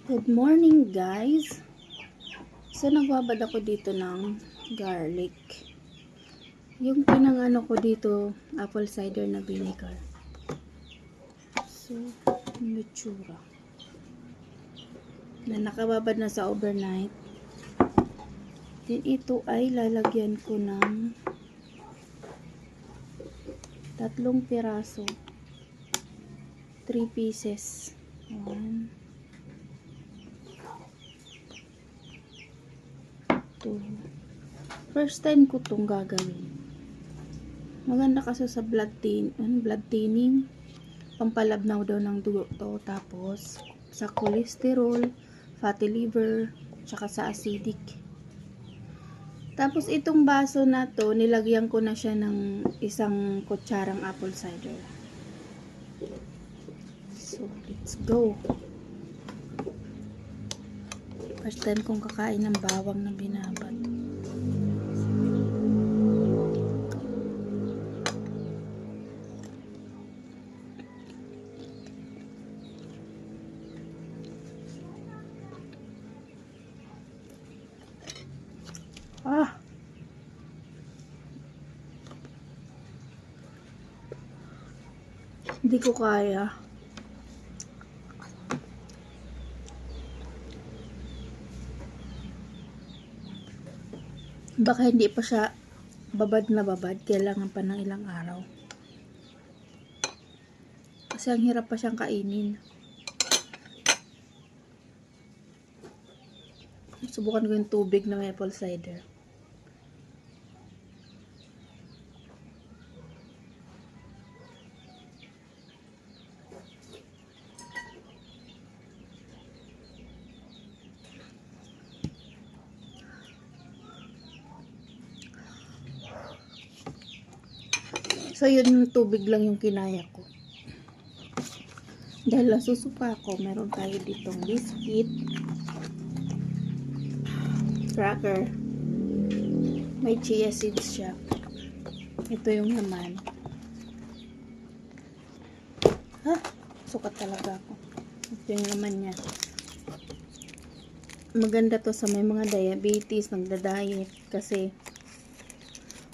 Good morning guys. So nagbabad ako dito ng garlic. Yung pinangano ko dito, apple cider na vinegar. So, yung itsura. Na nakababad na sa overnight. Then ito ay lalagyan ko ng 3 piraso. 3 pieces. 1, 2. First time ko itong gagawin. Maganda kasi sa blood thinning. Pampalabnaw daw ng dugo to. Tapos, sa cholesterol, fatty liver, tsaka sa acidic. Tapos, itong baso na to, nilagyan ko na siya ng 1 kutsarang apple cider. So, let's go. First time kong kakain ng bawang na binabad. Hindi ko kaya. Baka hindi pa siya babad na babad. Kailangan pa ng ilang araw. Kasi ang hirap pa siyang kainin. Subukan ko yung tubig na may apple cider. So, yun tubig lang yung kinaya ko. Dahil nasusuka ako, meron tayo ditong biscuit, cracker, may chia seeds siya. Ito yung laman. Sukat talaga ako. Ito yung laman niya. Maganda to sa may mga diabetes, nagda-diet, kasi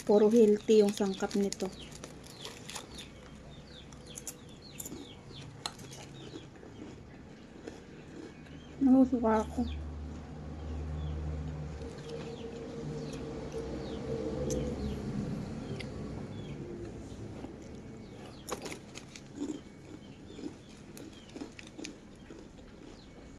puro healthy yung sangkap nito. Nasusuka ako.